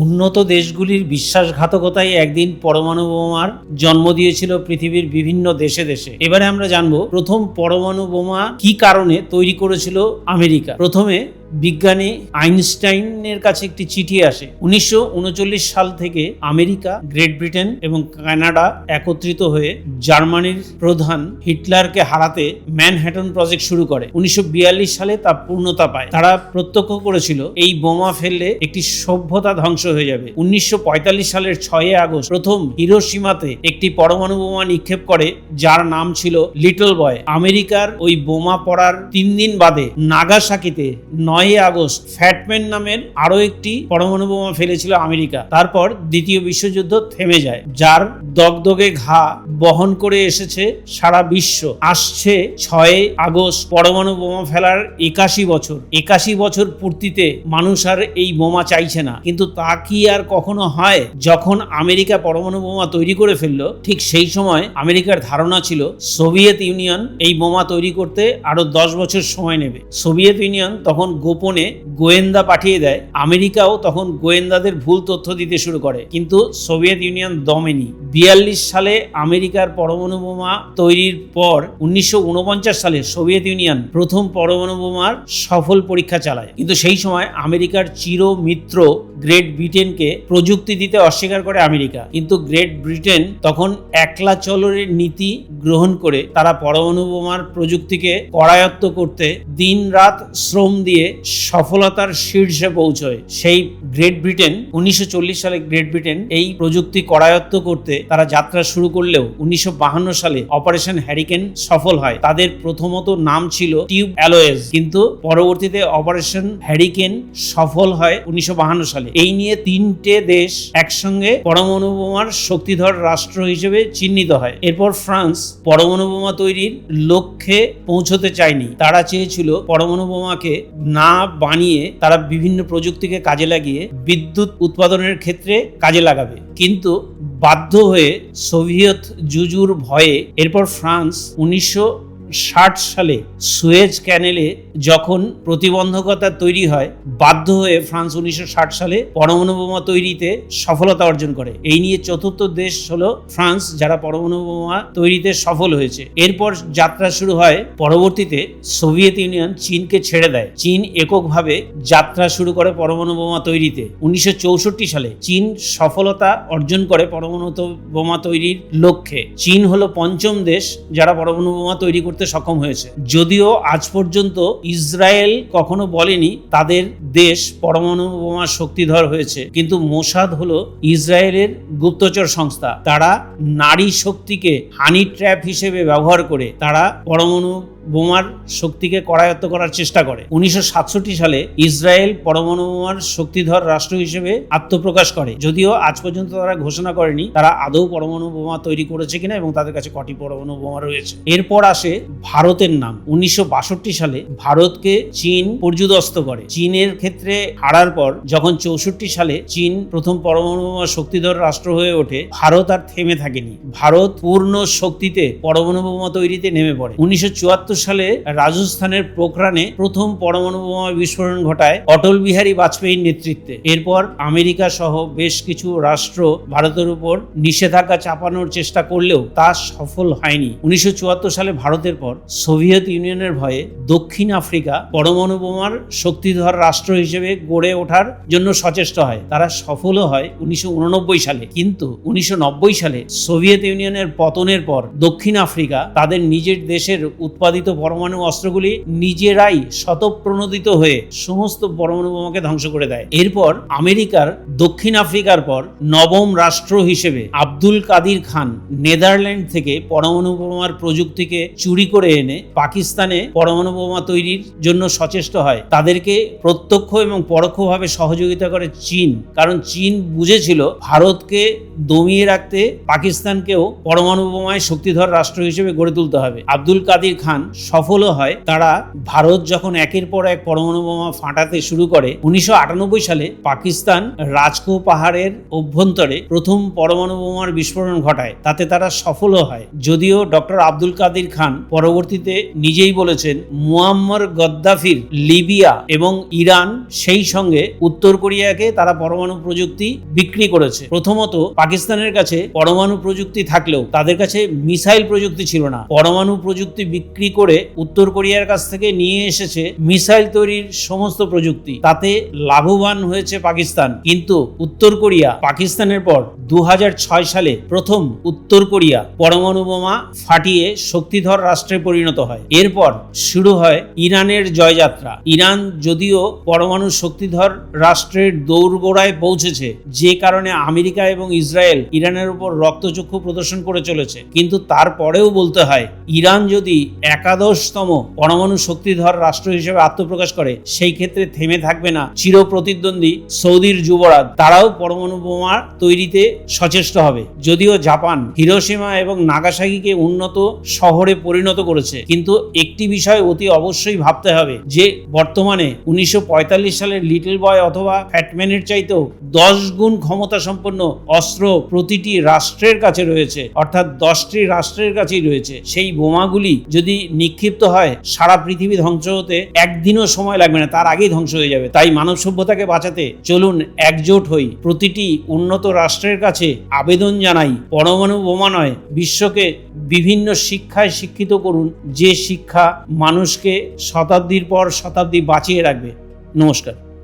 উন্নত দেশগুলির বিশ্বাসঘাতকতায় একদিন পরমাণু বোমার জন্ম দিয়েছিল পৃথিবীর বিভিন্ন দেশে দেশে। এবারে আমরা জানবো প্রথম পরমাণু বোমা কি কারণে তৈরি করেছিল আমেরিকা। প্রথমে বিজ্ঞানী আইনস্টাইনের কাছে একটি চিঠি আসে। 1939 সাল থেকে আমেরিকা, গ্রেট ব্রিটেন এবং কানাডা একত্রিত হয়ে জার্মানির প্রধান হিটলারকে হারাতে ম্যানহাটন প্রজেক্ট শুরু করে। 1942 সালে তা পূর্ণতা পায়। তারা প্রত্যক্ষ করেছিল এই বোমা ফেললে একটি সভ্যতা ধ্বংস হয়ে যাবে। 1945 সালের 6 আগস্ট প্রথম হিরোশিমাতে একটি পরমাণু বোমা নিক্ষেপ করে, যার নাম ছিল লিটল বয়। আমেরিকার ওই বোমা পড়ার 3 দিন বাদে নাগাসাকিতে 9 আগস্ট ফ্যাটম্যান নামের আরো একটি পরমাণু বোমা ফেলেছিল আমেরিকা। তারপর দ্বিতীয় বিশ্বযুদ্ধ থেমে যায়, যার দগদগে ঘা বহন করে এসেছে সারা বিশ্ব। আসছে 6 আগস্ট পরমাণু বোমা ফেলার 81 বছর পূর্তিতে মানুষ আর এই বোমা চাইছে না। কিন্তু তা কি আর কখনো হয়? যখন আমেরিকা পরমাণু বোমা তৈরি করে ফেললো, ঠিক সেই সময় আমেরিকার ধারণা ছিল সোভিয়েত ইউনিয়ন এই বোমা তৈরি করতে আরো 10 বছর সময় নেবে। সোভিয়েত ইউনিয়ন তখন গোপনে গোয়েন্দা পাঠিয়ে দেয়। আমেরিকাও তখন গোয়েন্দাদের ভুল তথ্য দিতে শুরু করে, কিন্তু সোভিয়েত ইউনিয়ন দমেনি। 42 সালে আমেরিকার পরমাণু বোমা তৈরির পর 1949 সালে সোভিয়েত ইউনিয়ন প্রথম পরমাণু বোমার সফল পরীক্ষা চালায়। কিন্তু সেই সময় আমেরিকার চিরমিত্র গ্রেট ব্রিটেনকে প্রযুক্তি দিতে অস্বীকার করে আমেরিকা। কিন্তু গ্রেট ব্রিটেন তখন একলা চলরের নীতি গ্রহণ করে তারা পরমাণু বোমার প্রযুক্তিকে করায়ত্ত করতে দিন রাত শ্রম দিয়ে সফলতার শীর্ষে পৌঁছয়। সেই গ্রেট ব্রিটেন 1940 সালে গ্রেট ব্রিটেন এই প্রযুক্তি করায়ত্ত করতে তারা যাত্রা শুরু করলেও 1952 সালে অপারেশন হ্যারিকেন সফল হয়। তাদের প্রথমত নাম ছিল টিউব অ্যালয়েজ, কিন্তু পরবর্তীতে অপারেশন হ্যারিকেন সফল হয় 1952 সালে। এই নিয়ে 3টে দেশ একসঙ্গে পরমাণু বোমার শক্তিধর রাষ্ট্র হিসেবে চিহ্নিত হয়। এরপর ফ্রান্স পরমাণু বোমা তৈরির লক্ষ্যে পৌঁছতে চায়নি। তারা চেয়েছিল পরমাণু বোমাকে না বানিয়ে তারা বিভিন্ন প্রযুক্তিকে কাজে লাগিয়ে বিদ্যুৎ উৎপাদনের ক্ষেত্রে কাজে লাগাবে, কিন্তু বাধ্য হয়ে সোভিয়েত জুজুর ভয়ে এরপর ফ্রান্স 1960 সালে সুয়েজ ক্যানেলে যখন প্রতিবন্ধকতা তৈরি হয়, বাধ্য হয়ে ফ্রান্স 1960 সালে পরমাণু বোমা তৈরিতে সফলতা অর্জন করে। এই নিয়ে চতুর্থ দেশ হলো ফ্রান্স, যারা পরমাণু বোমা তৈরিতে সফল হয়েছে। এরপর যাত্রা শুরু হয়। পরবর্তীতে সোভিয়েত ইউনিয়ন চীনকে ছেড়ে দেয়। চীন এককভাবে যাত্রা শুরু করে পরমাণু বোমা তৈরিতে। 1964 সালে চীন সফলতা অর্জন করে পরমাণু বোমা তৈরির লক্ষ্যে। চীন হলো 5ম দেশ যারা পরমাণু বোমা তৈরি করতে সক্ষম হয়েছে। যদিও আজ পর্যন্ত ইসরায়েল কখনো বলেনি তাদের দেশ পরমাণু বোমা শক্তিধর হয়েছে, কিন্তু মোসাদ হলো ইসরায়েলের গুপ্তচর সংস্থা। তারা নারী শক্তিকে হানি ট্র্যাপ হিসেবে ব্যবহার করে তারা পরমাণু বোমার শক্তিকে করায়ত্ত করার চেষ্টা করে। 1967 সালে ইসরায়েল পরমাণু বোমার শক্তিধর রাষ্ট্র হিসেবে আত্মপ্রকাশ করে, যদিও আজ পর্যন্ত তারা ঘোষণা করেনি তারা আদৌ পরমাণু বোমা তৈরি করেছে কিনা এবং তাদের কাছে কটি পরমাণু বোমা রয়েছে। এরপর আসে ভারতের নাম। 1962 সালে ভারতকে চীন পর্যুদস্ত করে। চীনের ক্ষেত্রে হারার পর যখন 64 সালে চীন প্রথম পরমাণু বোমা শক্তিধর রাষ্ট্র হয়ে ওঠে, ভারত আর থেমে থাকেনি। ভারত পূর্ণ শক্তিতে পরমাণু বোমা তৈরিতে নেমে পড়ে। 1974 সালে রাজস্থানের পোখরানে প্রথম পরমাণু বোমা বিস্ফোরণ ঘটায় অটল বিহারী বাজপেয়ীর নেতৃত্বে। এরপর আমেরিকা সহ বেশ কিছু রাষ্ট্র ভারতের উপর নিষেধাজ্ঞা চাপানোর চেষ্টা করলেও তা সফল হয়নি। 1974 সালে ভারতের পর সোভিয়েত ইউনিয়নের ভয়ে দক্ষিণ আফ্রিকা পরমাণু বোমার শক্তিধর রাষ্ট্র হিসেবে গড়ে ওঠার জন্য সচেষ্ট হয়। তারা সফলও হয় 1989 সালে। কিন্তু 1990 সালে সোভিয়েত ইউনিয়নের পতনের পর দক্ষিণ আফ্রিকা তাদের নিজের দেশের উৎপাদিত পরমাণু অস্ত্রগুলি নিজেরাই স্বতঃপ্রণোদিত হয়ে সমস্ত পরমাণু বোমাকে ধ্বংস করে দেয়। এরপর আমেরিকার দক্ষিণ আফ্রিকার পর 9ম রাষ্ট্র হিসেবে আব্দুল কাদির খান নেদারল্যান্ড থেকে পরমাণু বোমার প্রযুক্তিকে চুরি করে এনে পাকিস্তানে পরমাণু বোমা তৈরির জন্য সচেষ্ট হয়। তাদেরকে প্রত্যক্ষ এবং পরোক্ষভাবে সহযোগিতা করে চীন, কারণ চীন বুঝেছিল ভারতকে দমিয়ে রাখতে পাকিস্তানকেও পরমাণু বোমায় শক্তিধর রাষ্ট্র হিসেবে গড়ে তুলতে হবে। আব্দুল কাদির খান সফলও হয়। তারা ভারত যখন একের পর এক পরমাণু বোমা ফাটাতে শুরু করে 1998 সালে পাকিস্তান রাজকো পাহাড়ের অভ্যন্তরে প্রথম পরমাণু বোমার বিস্ফোরণ ঘটায়, তাতে তারা সফলও হয়। যদিও ডক্টর আব্দুল কাদির খান পরবর্তীতে নিজেই বলেছেন মুয়াম্মার গদ্দাফির লিবিয়া এবং ইরান সেই সঙ্গে উত্তর কোরিয়াকে তারা পরমাণু প্রযুক্তি বিক্রি করেছে। প্রথমত পাকিস্তানের কাছে পরমাণু প্রযুক্তি থাকলেও তাদের কাছে মিসাইল প্রযুক্তি ছিল না। পরমাণু প্রযুক্তি বিক্রি করে উত্তর কোরিয়ার কাছ থেকে নিয়ে এসেছে মিসাইল তৈরির সমস্ত প্রযুক্তি, তাতে লাভবান হয়েছে পাকিস্তান। কিন্তু উত্তর কোরিয়া পাকিস্তানের পর 2006 সালে প্রথম উত্তর কোরিয়া পরমাণু বোমা ফাটিয়ে শক্তিধর রাষ্ট্রে পরিণত হয়। এরপর শুরু হয় ইরানের জয়যাত্রা। ইরান যদিও পরমাণু শক্তিধর রাষ্ট্রের দৌড়গোড়ায় পৌঁছেছে, যে কারণে আমেরিকা এবং ইসরায়েল ইরানের উপর রক্তচক্ষু প্রদর্শন করে চলেছে, কিন্তু তারপরেও বলতে হয় ইরান যদি একাদশতম পরমাণু শক্তিধর রাষ্ট্র হিসেবে আত্মপ্রকাশ করে, সেই ক্ষেত্রে থেমে থাকবে না চিরপ্রতিদ্বন্দ্বী সৌদির যুবরাজ, তারাও পরমাণু বোমা তৈরিতে সচেষ্ট হবে। যদিও জাপান হিরোশিমা এবং নাগাসাকিকে উন্নত শহরে পরিণত করেছে, কিন্তু একটি বিষয় অতি অবশ্যই ভাবতে হবে যে বর্তমানে 1945 সালের লিটল বয় অথবা ফ্যাটম্যানের চাইতেও 10 গুণ ক্ষমতা সম্পন্ন অস্ত্র প্রতিটি রাষ্ট্রের কাছে রয়েছে, অর্থাৎ 10টি রাষ্ট্রের কাছেই রয়েছে। সেই বোমাগুলি যদি নিক্ষিপ্ত হয়, সারা পৃথিবী ধ্বংস হতে একদিনও সময় লাগবে না, তার আগেই ধ্বংস হয়ে যাবে। তাই মানব সভ্যতাকে বাঁচাতে চলুন একজোট হই, প্রতিটি উন্নত রাষ্ট্রের কাছে আবেদন জানাই, পরমাণু বোমা নয়, বিশ্বকে বিভিন্ন শিক্ষায় শিক্ষিত করুন, যে শিক্ষা মানুষকে শতাব্দীর পর শতাব্দী বাঁচিয়ে রাখবে। নমস্কার।